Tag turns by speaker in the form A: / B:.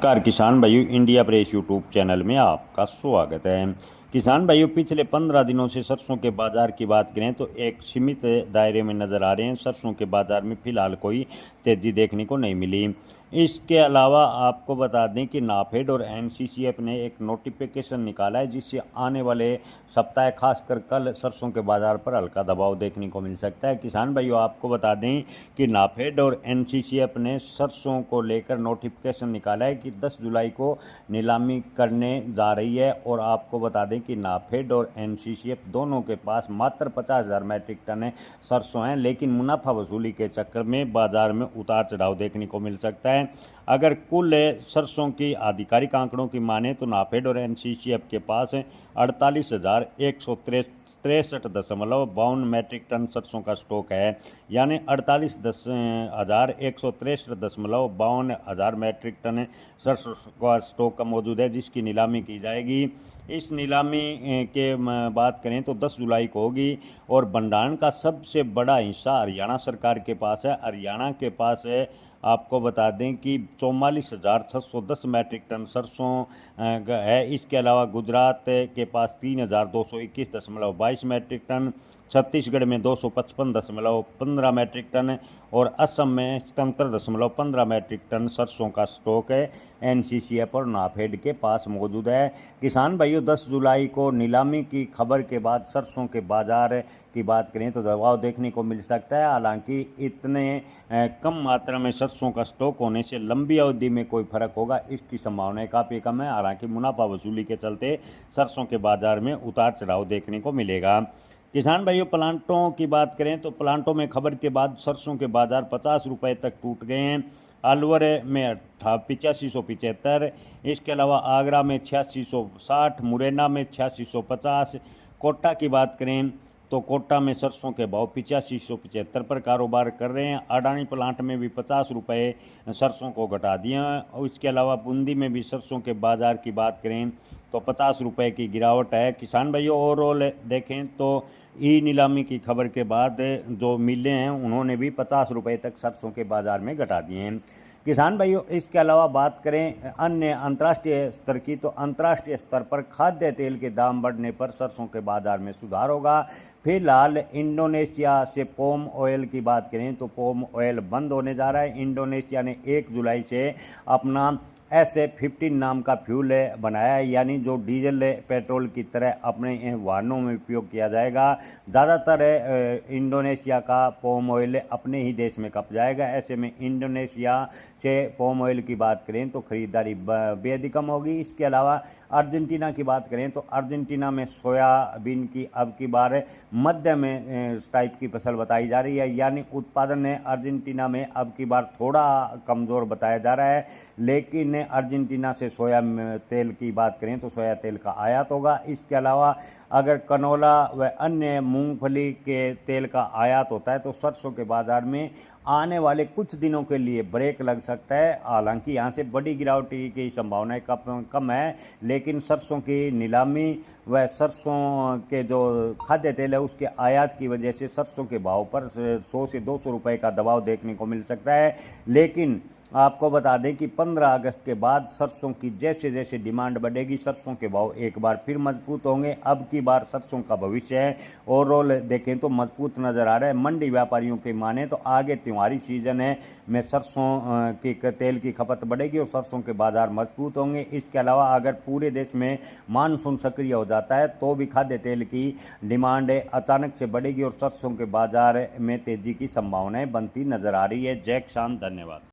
A: नमस्कार किसान भाइयों, इंडिया प्रेस यूट्यूब चैनल में आपका स्वागत है। किसान भाइयों, पिछले 15 दिनों से सरसों के बाज़ार की बात करें तो एक सीमित दायरे में नज़र आ रहे हैं। सरसों के बाज़ार में फ़िलहाल कोई तेज़ी देखने को नहीं मिली। इसके अलावा आपको बता दें कि नाफेड और एनसीसीएफ ने एक नोटिफिकेशन निकाला है, जिससे आने वाले सप्ताह खासकर कल सरसों के बाज़ार पर हल्का दबाव देखने को मिल सकता है। किसान भाइयों, आपको बता दें कि नाफेड और एनसीसीएफ ने सरसों को लेकर नोटिफिकेशन निकाला है कि 10 जुलाई को नीलामी करने जा रही है। और आपको बता दें कि नाफेड और एनसीसीएफ दोनों के पास मात्र 50,000 मैट्रिक टन सरसों हैं, लेकिन मुनाफा वसूली के चक्कर में बाजार में उतार चढ़ाव देखने को मिल सकता है। अगर कुल सरसों की आधिकारिक आंकड़ों की माने तो नाफेड और एनसीसीएफ के पास 48,163.52 मैट्रिक टन सरसों का स्टॉक है, यानी 48,163.52 मैट्रिक टन सरसों का स्टॉक का मौजूद है, जिसकी नीलामी की जाएगी। इस नीलामी के बात करें तो 10 जुलाई को होगी। और भंडारण का सबसे बड़ा हिस्सा हरियाणा सरकार के पास है। हरियाणा के पास है, आपको बता दें कि 44,610 मैट्रिक टन सरसों है। इसके अलावा गुजरात के पास 3,221.22 मैट्रिक टन, छत्तीसगढ़ में 255.15 मैट्रिक टन और असम में 77.15 मैट्रिक टन सरसों का स्टॉक है एनसीसीएफ और नाफेड के पास मौजूद है। किसान भाइयों, 10 जुलाई को नीलामी की खबर के बाद सरसों के बाज़ार की बात करें तो दबाव देखने को मिल सकता है। हालांकि इतने कम मात्रा में सरसों का स्टॉक होने से लंबी अवधि में कोई फर्क होगा, इसकी संभावनाएं काफ़ी कम है। हालांकि मुनाफा वसूली के चलते सरसों के बाज़ार में उतार चढ़ाव देखने को मिलेगा। किसान भाइयों, प्लांटों की बात करें तो प्लांटों में खबर के बाद सरसों के बाज़ार 50 रुपये तक टूट गए हैं। अलवर में 8575, इसके अलावा आगरा में 8660, मुरैना में 8650। कोटा की बात करें तो कोटा में सरसों के भाव 8575 पर कारोबार कर रहे हैं। अडानी प्लांट में भी 50 रुपये सरसों को घटा दिए हैं। और इसके अलावा बूंदी में भी सरसों के बाज़ार की बात करें तो 50 रुपये की गिरावट है। किसान भाइयों, ओवरऑल देखें तो ई नीलामी की खबर के बाद जो मिलें हैं उन्होंने भी 50 रुपये तक सरसों के बाज़ार में घटा दिए हैं। किसान भाइयों, इसके अलावा बात करें अन्य अंतर्राष्ट्रीय स्तर की तो अंतर्राष्ट्रीय स्तर पर खाद्य तेल के दाम बढ़ने पर सरसों के बाज़ार में सुधार होगा। फिलहाल इंडोनेशिया से पोम ऑयल की बात करें तो पोम ऑयल बंद होने जा रहा है। इंडोनेशिया ने 1 जुलाई से अपना SF15 नाम का फ्यूल बनाया है, यानी जो डीजल पेट्रोल की तरह अपने वाहनों में उपयोग किया जाएगा। ज़्यादातर इंडोनेशिया का पोम ऑयल अपने ही देश में खप जाएगा। ऐसे में इंडोनेशिया से पोम ऑयल की बात करें तो ख़रीदारी बेहद कम होगी। इसके अलावा अर्जेंटीना की बात करें तो अर्जेंटीना में सोयाबीन की अब की बार मध्यम टाइप की फसल बताई जा रही है, यानी उत्पादन अर्जेंटीना में अब की बार थोड़ा कमज़ोर बताया जा रहा है। लेकिन अर्जेंटीना से सोया तेल की बात करें तो सोया तेल का आयात होगा। इसके अलावा अगर कनोला व अन्य मूंगफली के तेल का आयात होता है तो सरसों के बाज़ार में आने वाले कुछ दिनों के लिए ब्रेक लग सकता है। हालांकि यहाँ से बड़ी गिरावट की संभावनाएं कम है, लेकिन सरसों की नीलामी व सरसों के जो खाद्य तेल है उसके आयात की वजह से सरसों के भाव पर 100 से 200 रुपये का दबाव देखने को मिल सकता है। लेकिन आपको बता दें कि 15 अगस्त के बाद सरसों की जैसे जैसे डिमांड बढ़ेगी, सरसों के भाव एक बार फिर मजबूत होंगे। अब की बार सरसों का भविष्य है ओवरऑल देखें तो मजबूत नज़र आ रहा है। मंडी व्यापारियों के माने तो आगे त्योहारी सीजन है में सरसों की तेल की खपत बढ़ेगी और सरसों के बाज़ार मजबूत होंगे। इसके अलावा अगर पूरे देश में मानसून सक्रिय हो जाता है तो भी खाद्य तेल की डिमांड अचानक से बढ़ेगी और सरसों के बाज़ार में तेज़ी की संभावनाएँ बनती नज़र आ रही है। जय किसान, धन्यवाद।